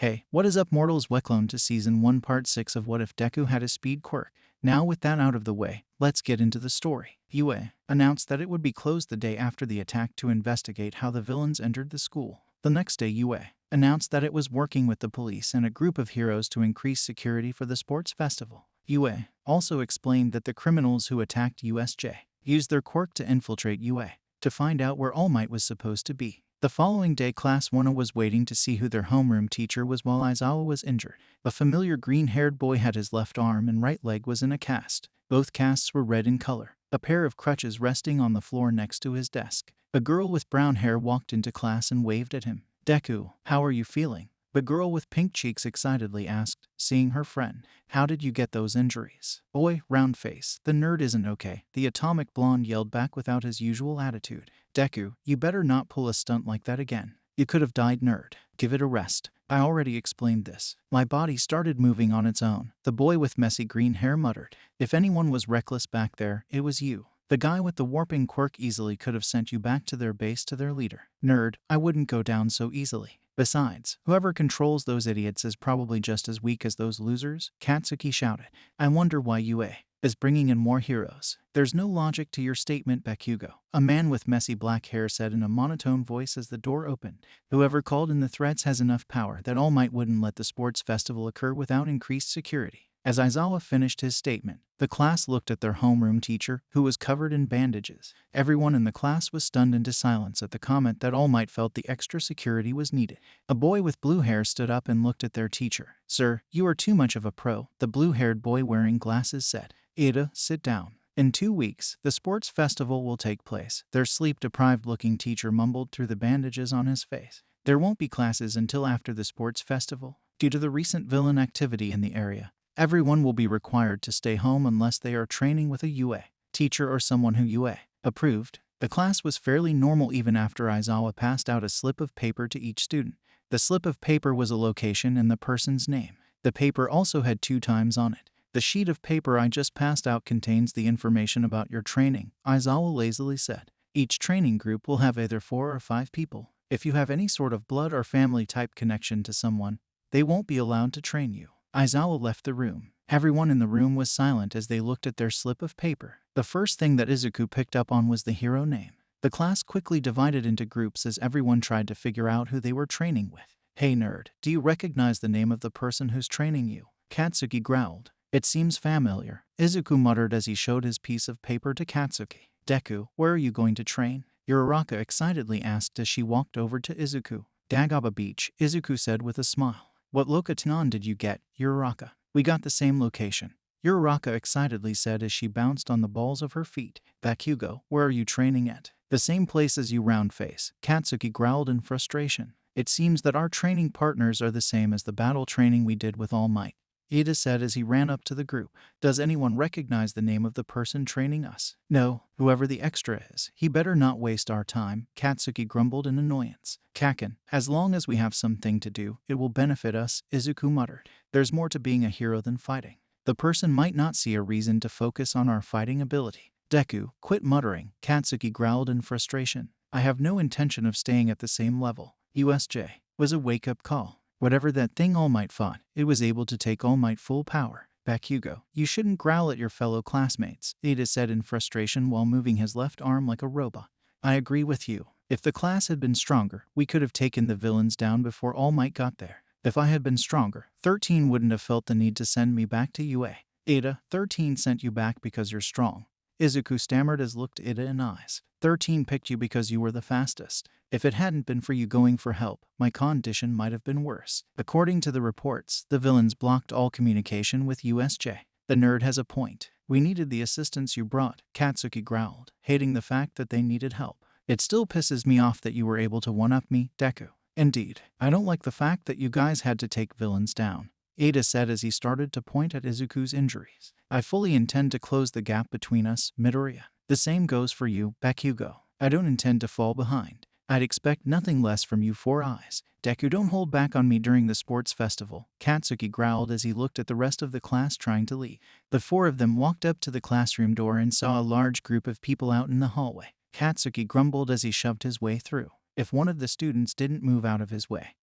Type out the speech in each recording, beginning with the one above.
Hey, what is up mortals? Welcome to Season 1 Part 6 of What If Deku Had a Speed Quirk. Now with that out of the way, let's get into the story. UA announced that it would be closed the day after the attack to investigate how the villains entered the school. The next day UA announced that it was working with the police and a group of heroes to increase security for the sports festival. UA also explained that the criminals who attacked USJ used their quirk to infiltrate UA to find out where All Might was supposed to be. The following day, Class 1 was waiting to see who their homeroom teacher was while Aizawa was injured. A familiar green-haired boy had his left arm and right leg was in a cast. Both casts were red in color, a pair of crutches resting on the floor next to his desk. A girl with brown hair walked into class and waved at him. "Deku, how are you feeling?" The girl with pink cheeks excitedly asked, seeing her friend. "How did you get those injuries?" "Oi, round face, the nerd isn't okay," the atomic blonde yelled back without his usual attitude. "Deku, you better not pull a stunt like that again. You could have died, nerd. Give it a rest. I already explained this. My body started moving on its own," the boy with messy green hair muttered. "If anyone was reckless back there, it was you. The guy with the warping quirk easily could have sent you back to their base to their leader. Nerd, I wouldn't go down so easily. Besides, whoever controls those idiots is probably just as weak as those losers," Katsuki shouted. "I wonder why UA is bringing in more heroes. There's no logic to your statement, Bakugo," a man with messy black hair said in a monotone voice as the door opened. "Whoever called in the threats has enough power that All Might wouldn't let the sports festival occur without increased security." As Aizawa finished his statement, the class looked at their homeroom teacher, who was covered in bandages. Everyone in the class was stunned into silence at the comment that All Might felt the extra security was needed. A boy with blue hair stood up and looked at their teacher. "Sir, you are too much of a pro," the blue-haired boy wearing glasses said. "Ada, sit down. In 2 weeks, the sports festival will take place," their sleep-deprived-looking teacher mumbled through the bandages on his face. "There won't be classes until after the sports festival. Due to the recent villain activity in the area, everyone will be required to stay home unless they are training with a UA teacher or someone who UA approved." The class was fairly normal even after Aizawa passed out a slip of paper to each student. The slip of paper was a location and the person's name. The paper also had 2 times on it. "The sheet of paper I just passed out contains the information about your training," Aizawa lazily said. "Each training group will have either 4 or 5 people. If you have any sort of blood or family type connection to someone, they won't be allowed to train you." Aizawa left the room. Everyone in the room was silent as they looked at their slip of paper. The first thing that Izuku picked up on was the hero name. The class quickly divided into groups as everyone tried to figure out who they were training with. "Hey nerd, do you recognize the name of the person who's training you?" Katsuki growled. "It seems familiar," Izuku muttered as he showed his piece of paper to Katsuki. "Deku, where are you going to train?" Uraraka excitedly asked as she walked over to Izuku. "Dagaba Beach," Izuku said with a smile. "What location did you get, Uraraka?" "We got the same location," Uraraka excitedly said as she bounced on the balls of her feet. "Bakugo, where are you training at?" "The same place as you, round face," Katsuki growled in frustration. "It seems that our training partners are the same as the battle training we did with All Might," Ida said as he ran up to the group. "Does anyone recognize the name of the person training us?" "No, whoever the extra is, he better not waste our time," Katsuki grumbled in annoyance. "Kaken, as long as we have something to do, it will benefit us," Izuku muttered. "There's more to being a hero than fighting. The person might not see a reason to focus on our fighting ability." "Deku, quit muttering," Katsuki growled in frustration. "I have no intention of staying at the same level." USJ was a wake-up call. Whatever that thing All Might fought, it was able to take All Might full power. "Bakugo, you shouldn't growl at your fellow classmates," Ida said in frustration while moving his left arm like a robot. "I agree with you. If the class had been stronger, we could have taken the villains down before All Might got there. If I had been stronger, 13 wouldn't have felt the need to send me back to UA." "Ida, 13 sent you back because you're strong," Izuku stammered as looked Ida in eyes. 13 picked you because you were the fastest. If it hadn't been for you going for help, my condition might have been worse." According to the reports, the villains blocked all communication with USJ. "The nerd has a point. We needed the assistance you brought," Katsuki growled, hating the fact that they needed help. "It still pisses me off that you were able to one-up me, Deku." "Indeed. I don't like the fact that you guys had to take villains down," Ada said as he started to point at Izuku's injuries. "I fully intend to close the gap between us, Midoriya. The same goes for you, Bakugo. I don't intend to fall behind. I'd expect nothing less from you 4 eyes. Deku, don't hold back on me during the sports festival," Katsuki growled as he looked at the rest of the class trying to leave. The 4 of them walked up to the classroom door and saw a large group of people out in the hallway. Katsuki grumbled as he shoved his way through. If one of the students didn't move out of his way,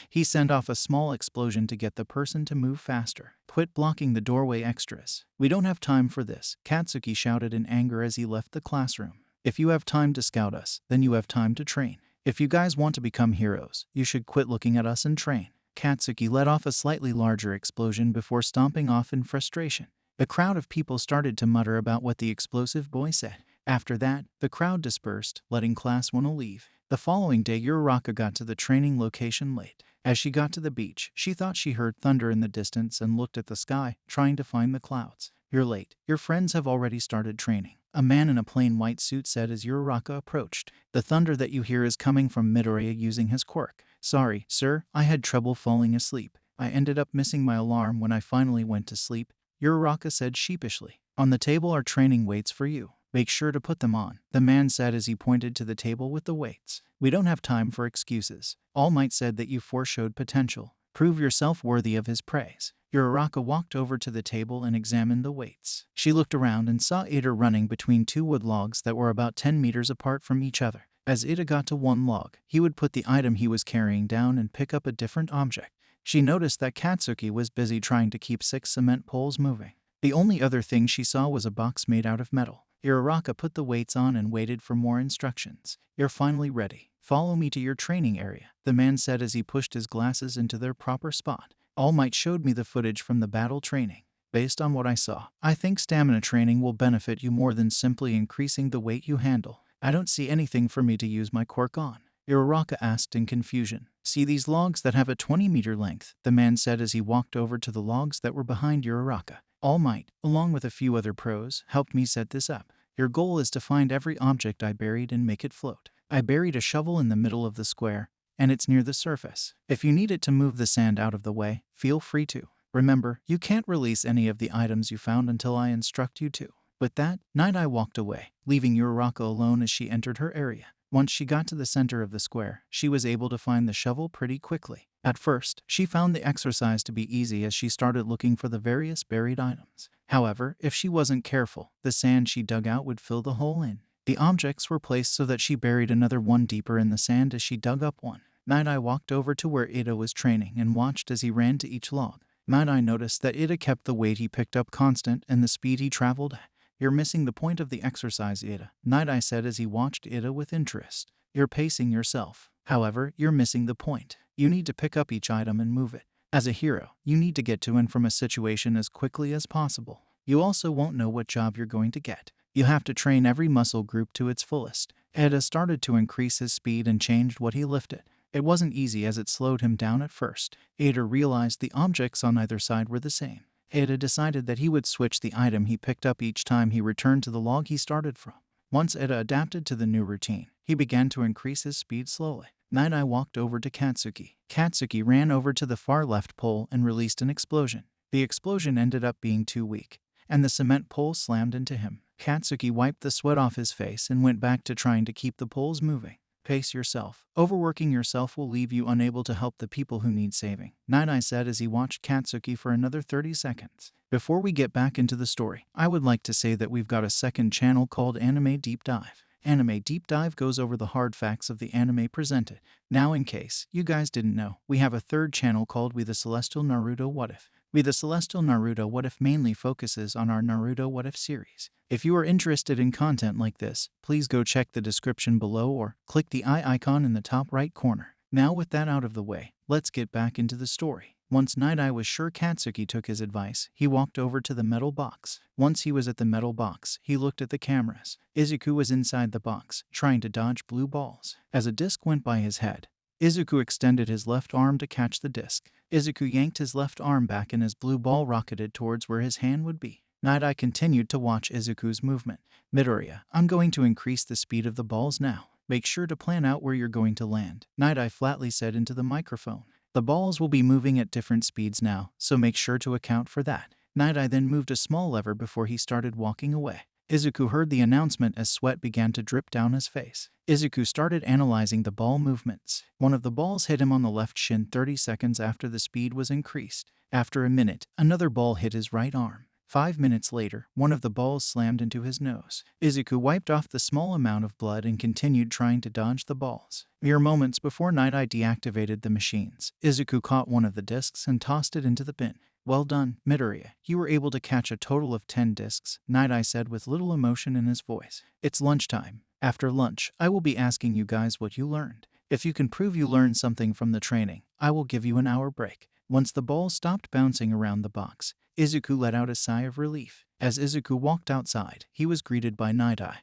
He sent off a small explosion to get the person to move faster. Quit blocking the doorway, extras. We don't have time for this, Katsuki shouted in anger as he left the classroom. If you have time to scout us, then you have time to train. If you guys want to become heroes, you should quit looking at us and train. Katsuki let off a slightly larger explosion before stomping off in frustration. A crowd of people started to mutter about what the explosive boy said. After that, the crowd dispersed, letting Class 1 leave. The following day, Uraraka got to the training location late. As she got to the beach, she thought she heard thunder in the distance and looked at the sky, trying to find the clouds. You're late. Your friends have already started training, a man in a plain white suit said as Uraraka approached. The thunder that you hear is coming from Midoriya using his quirk. Sorry, sir, I had trouble falling asleep. I ended up missing my alarm when I finally went to sleep, Uraraka said sheepishly. On the table are training weights for you. Make sure to put them on, the man said as he pointed to the table with the weights. We don't have time for excuses. All Might said that you foreshowed potential. Prove yourself worthy of his praise. Uraraka walked over to the table and examined the weights. She looked around and saw Ida running between two wood logs that were about 10 meters apart from each other. As Ida got to one log, he would put the item he was carrying down and pick up a different object. She noticed that Katsuki was busy trying to keep 6 cement poles moving. The only other thing she saw was a box made out of metal. Uraraka put the weights on and waited for more instructions. You're finally ready. Follow me to your training area, the man said as he pushed his glasses into their proper spot. All Might showed me the footage from the battle training. Based on what I saw, I think stamina training will benefit you more than simply increasing the weight you handle. I don't see anything for me to use my quirk on, Uraraka asked in confusion. See these logs that have a 20-meter length, the man said as he walked over to the logs that were behind Uraraka. All Might, along with a few other pros, helped me set this up. Your goal is to find every object I buried and make it float. I buried a shovel in the middle of the square, and it's near the surface. If you need it to move the sand out of the way, feel free to. Remember, you can't release any of the items you found until I instruct you to. With that, Night Eye walked away, leaving Uraraka alone as she entered her area. Once she got to the center of the square, she was able to find the shovel pretty quickly. At first, she found the exercise to be easy as she started looking for the various buried items. However, if she wasn't careful, the sand she dug out would fill the hole in. The objects were placed so that she buried another one deeper in the sand as she dug up one. Night Eye walked over to where Ida was training and watched as he ran to each log. Night Eye noticed that Ida kept the weight he picked up constant and the speed he traveled at. You're missing the point of the exercise, Ida, Night Eye said as he watched Ida with interest. You're pacing yourself. However, you're missing the point. You need to pick up each item and move it. As a hero, you need to get to and from a situation as quickly as possible. You also won't know what job you're going to get. You have to train every muscle group to its fullest. Ida started to increase his speed and changed what he lifted. It wasn't easy as it slowed him down at first. Ida realized the objects on either side were the same. Ida decided that he would switch the item he picked up each time he returned to the log he started from. Once Ida adapted to the new routine, he began to increase his speed slowly. Night Eye walked over to Katsuki. Katsuki ran over to the far left pole and released an explosion. The explosion ended up being too weak, and the cement pole slammed into him. Katsuki wiped the sweat off his face and went back to trying to keep the poles moving. Pace yourself. Overworking yourself will leave you unable to help the people who need saving, Night Eye said as he watched Katsuki for another 30 seconds. Before we get back into the story, I would like to say that we've got a second channel called Anime Deep Dive. Anime Deep Dive goes over the hard facts of the anime presented. Now, in case you guys didn't know, we have a third channel called We The Celestial Naruto What If. We The Celestial Naruto What If mainly focuses on our Naruto What If series. If you are interested in content like this, please go check the description below or click the eye icon in the top right corner. Now with that out of the way, let's get back into the story. Once Night Eye was sure Katsuki took his advice, he walked over to the metal box. Once he was at the metal box, he looked at the cameras. Izuku was inside the box, trying to dodge blue balls. As a disc went by his head, Izuku extended his left arm to catch the disc. Izuku yanked his left arm back and his blue ball rocketed towards where his hand would be. Night Eye continued to watch Izuku's movement. Midoriya, I'm going to increase the speed of the balls now. Make sure to plan out where you're going to land, Night Eye flatly said into the microphone. The balls will be moving at different speeds now, so make sure to account for that. Night Eye then moved a small lever before he started walking away. Izuku heard the announcement as sweat began to drip down his face. Izuku started analyzing the ball movements. One of the balls hit him on the left shin 30 seconds after the speed was increased. After a minute, another ball hit his right arm. 5 minutes later, one of the balls slammed into his nose. Izuku wiped off the small amount of blood and continued trying to dodge the balls. Mere moments before Night Eye deactivated the machines, Izuku caught one of the discs and tossed it into the bin. Well done, Midoriya. You were able to catch a total of 10 discs, Night Eye said with little emotion in his voice. It's lunchtime. After lunch, I will be asking you guys what you learned. If you can prove you learned something from the training, I will give you an hour break. Once the ball stopped bouncing around the box, Izuku let out a sigh of relief. As Izuku walked outside, he was greeted by Night Eye,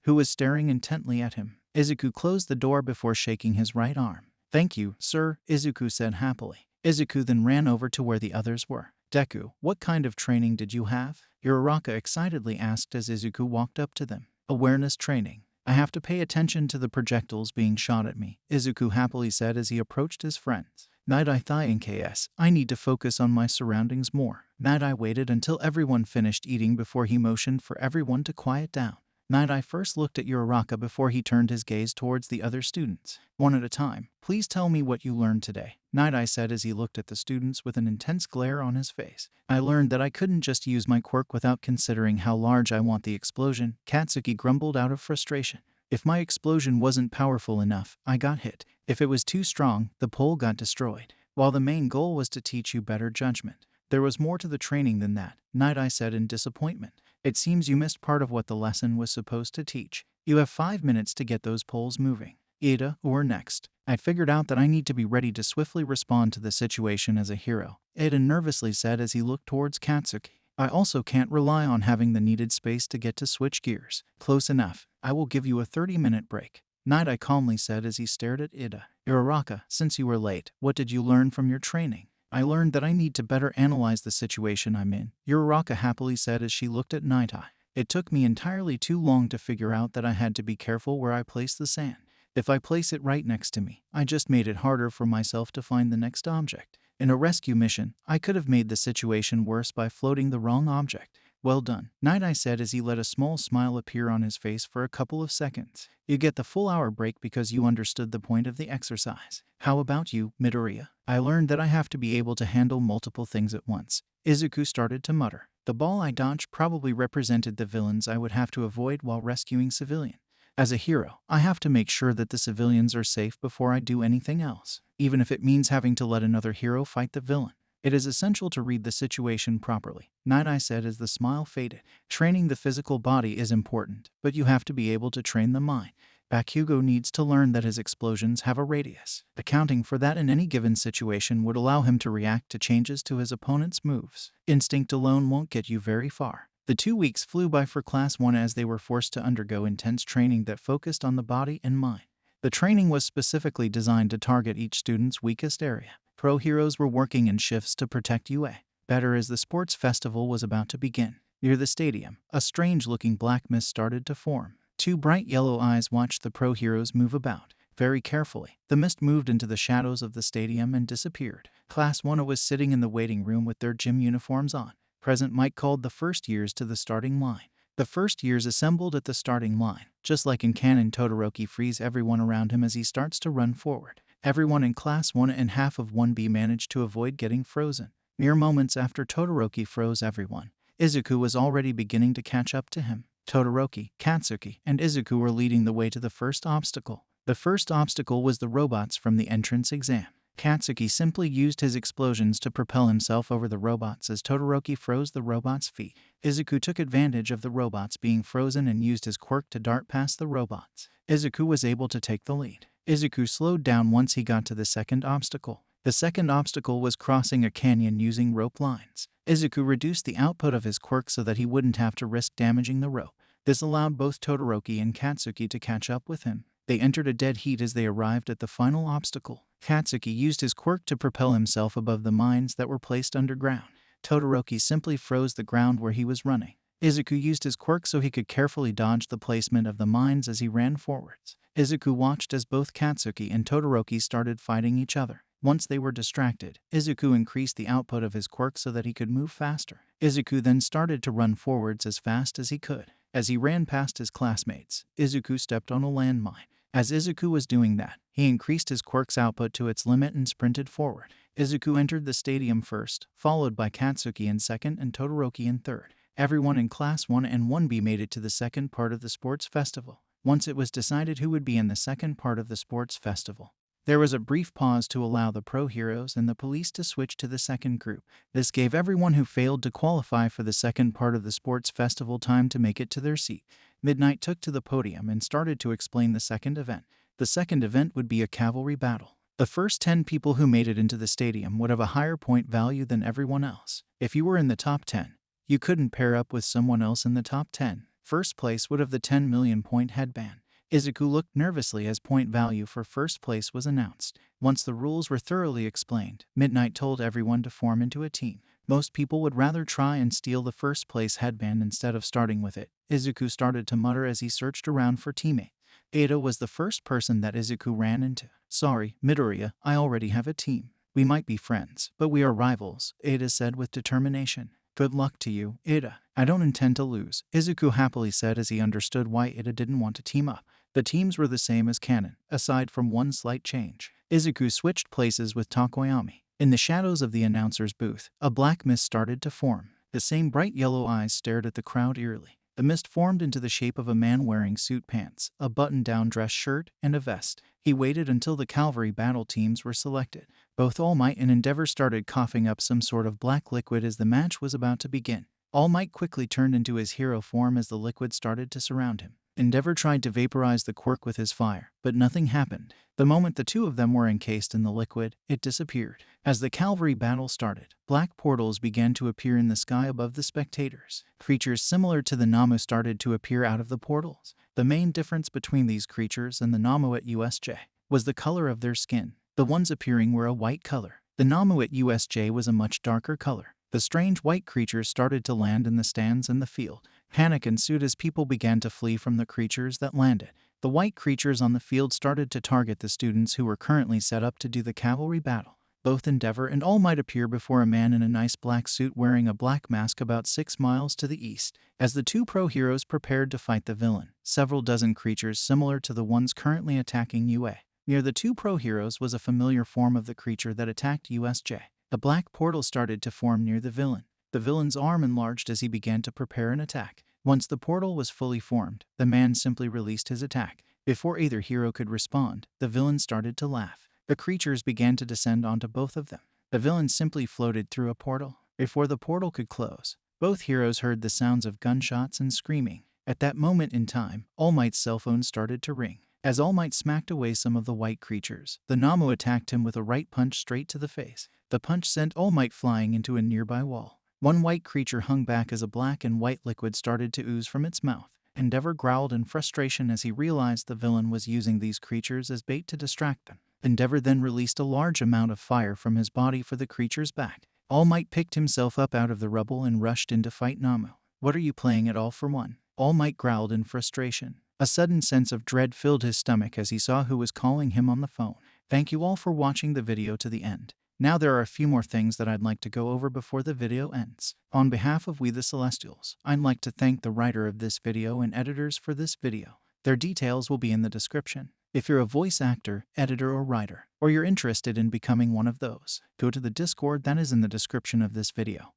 who was staring intently at him. Izuku closed the door before shaking his right arm. Thank you, sir, Izuku said happily. Izuku then ran over to where the others were. Deku, what kind of training did you have? Uraraka excitedly asked as Izuku walked up to them. Awareness training. I have to pay attention to the projectiles being shot at me, Izuku happily said as he approached his friends. Night Eye thigh in KS. I need to focus on my surroundings more. Night Eye waited until everyone finished eating before he motioned for everyone to quiet down. Night Eye first looked at Uraraka before he turned his gaze towards the other students. One at a time, please tell me what you learned today, Night Eye said as he looked at the students with an intense glare on his face. I learned that I couldn't just use my quirk without considering how large I want the explosion, Katsuki grumbled out of frustration. If my explosion wasn't powerful enough, I got hit. If it was too strong, the pole got destroyed. While the main goal was to teach you better judgment, there was more to the training than that, Night Eye said in disappointment. It seems you missed part of what the lesson was supposed to teach. You have 5 minutes to get those poles moving. Ida, or next. I figured out that I need to be ready to swiftly respond to the situation as a hero, Ida nervously said as he looked towards Katsuki. I also can't rely on having the needed space to get to switch gears. Close enough. I will give you a 30-minute break, Night Eye calmly said as he stared at Ida. Uraraka, since you were late, what did you learn from your training? I learned that I need to better analyze the situation I'm in, Uraraka happily said as she looked at Night Eye. It took me entirely too long to figure out that I had to be careful where I place the sand. If I place it right next to me, I just made it harder for myself to find the next object. In a rescue mission, I could have made the situation worse by floating the wrong object. Well done, Night Eye said as he let a small smile appear on his face for a couple of seconds. You get the full hour break because you understood the point of the exercise. How about you, Midoriya? I learned that I have to be able to handle multiple things at once, Izuku started to mutter. The ball I dodged probably represented the villains I would have to avoid while rescuing civilians. As a hero, I have to make sure that the civilians are safe before I do anything else, even if it means having to let another hero fight the villain. It is essential to read the situation properly, Night Eye said as the smile faded. Training the physical body is important, but you have to be able to train the mind. Bakugo needs to learn that his explosions have a radius. Accounting for that in any given situation would allow him to react to changes to his opponent's moves. Instinct alone won't get you very far. The 2 weeks flew by for Class 1 as they were forced to undergo intense training that focused on the body and mind. The training was specifically designed to target each student's weakest area. Pro heroes were working in shifts to protect UA. Better as the sports festival was about to begin. Near the stadium, a strange-looking black mist started to form. 2 bright yellow eyes watched the pro heroes move about. Very carefully, the mist moved into the shadows of the stadium and disappeared. Class 1 was sitting in the waiting room with their gym uniforms on. President Mike called the first years to the starting line. The first years assembled at the starting line. Just like in canon, Todoroki frees everyone around him as he starts to run forward. Everyone in Class 1 and half of 1B managed to avoid getting frozen. Mere moments after Todoroki froze everyone, Izuku was already beginning to catch up to him. Todoroki, Katsuki, and Izuku were leading the way to the first obstacle. The first obstacle was the robots from the entrance exam. Katsuki simply used his explosions to propel himself over the robots as Todoroki froze the robots' feet. Izuku took advantage of the robots being frozen and used his quirk to dart past the robots. Izuku was able to take the lead. Izuku slowed down once he got to the second obstacle. The second obstacle was crossing a canyon using rope lines. Izuku reduced the output of his quirk so that he wouldn't have to risk damaging the rope. This allowed both Todoroki and Katsuki to catch up with him. They entered a dead heat as they arrived at the final obstacle. Katsuki used his quirk to propel himself above the mines that were placed underground. Todoroki simply froze the ground where he was running. Izuku used his quirk so he could carefully dodge the placement of the mines as he ran forwards. Izuku watched as both Katsuki and Todoroki started fighting each other. Once they were distracted, Izuku increased the output of his quirk so that he could move faster. Izuku then started to run forwards as fast as he could. As he ran past his classmates, Izuku stepped on a landmine. As Izuku was doing that, he increased his quirk's output to its limit and sprinted forward. Izuku entered the stadium first, followed by Katsuki in second and Todoroki in third. Everyone in Class 1 and 1B made it to the second part of the sports festival. Once it was decided who would be in the second part of the sports festival, there was a brief pause to allow the pro heroes and the police to switch to the second group. This gave everyone who failed to qualify for the second part of the sports festival time to make it to their seat. Midnight took to the podium and started to explain the second event. The second event would be a cavalry battle. The first 10 people who made it into the stadium would have a higher point value than everyone else. If you were in the top 10, you couldn't pair up with someone else in the top 10. First place would have the 10 million point headband. Izuku looked nervously as point value for first place was announced. Once the rules were thoroughly explained, Midnight told everyone to form into a team. Most people would rather try and steal the first place headband instead of starting with it. Izuku started to mutter as he searched around for teammates. Ada was the first person that Izuku ran into. "Sorry, Midoriya, I already have a team. We might be friends, but we are rivals," Ada said with determination. "Good luck to you, Ada. I don't intend to lose," Izuku happily said as he understood why Ada didn't want to team up. The teams were the same as canon, aside from one slight change. Izuku switched places with Takoyami. In the shadows of the announcer's booth, a black mist started to form. The same bright yellow eyes stared at the crowd eerily. The mist formed into the shape of a man wearing suit pants, a button-down dress shirt, and a vest. He waited until the cavalry battle teams were selected. Both All Might and Endeavor started coughing up some sort of black liquid as the match was about to begin. All Might quickly turned into his hero form as the liquid started to surround him. Endeavor tried to vaporize the quirk with his fire, but nothing happened. The moment the two of them were encased in the liquid, it disappeared. As the cavalry battle started, black portals began to appear in the sky above the spectators. Creatures similar to the Namu started to appear out of the portals. The main difference between these creatures and the Namu at USJ was the color of their skin. The ones appearing were a white color. The Namu at USJ was a much darker color. The strange white creatures started to land in the stands and the field. Panic ensued as people began to flee from the creatures that landed. The white creatures on the field started to target the students who were currently set up to do the cavalry battle. Both Endeavor and All Might appear before a man in a nice black suit wearing a black mask about 6 miles to the east. As the two pro heroes prepared to fight the villain, several dozen creatures similar to the ones currently attacking UA. Near the two pro heroes was a familiar form of the creature that attacked USJ. A black portal started to form near the villain. The villain's arm enlarged as he began to prepare an attack. Once the portal was fully formed, the man simply released his attack. Before either hero could respond, the villain started to laugh. The creatures began to descend onto both of them. The villain simply floated through a portal. Before the portal could close, both heroes heard the sounds of gunshots and screaming. At that moment in time, All Might's cell phone started to ring. As All Might smacked away some of the white creatures, the Namu attacked him with a right punch straight to the face. The punch sent All Might flying into a nearby wall. One white creature hung back as a black and white liquid started to ooze from its mouth. Endeavor growled in frustration as he realized the villain was using these creatures as bait to distract them. Endeavor then released a large amount of fire from his body for the creature's back. All Might picked himself up out of the rubble and rushed in to fight Namu. "What are you playing at all for one?" All Might growled in frustration. A sudden sense of dread filled his stomach as he saw who was calling him on the phone. Thank you all for watching the video to the end. Now there are a few more things that I'd like to go over before the video ends. On behalf of We The Celestials, I'd like to thank the writer of this video and editors for this video. Their details will be in the description. If you're a voice actor, editor, or writer, or you're interested in becoming one of those, go to the Discord that is in the description of this video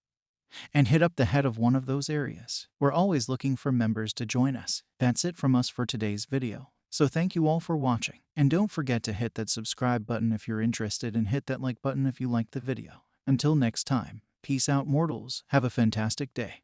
and hit up the head of one of those areas. We're always looking for members to join us. That's it from us for today's video. So thank you all for watching, and don't forget to hit that subscribe button if you're interested and hit that like button if you liked the video. Until next time, peace out mortals, have a fantastic day.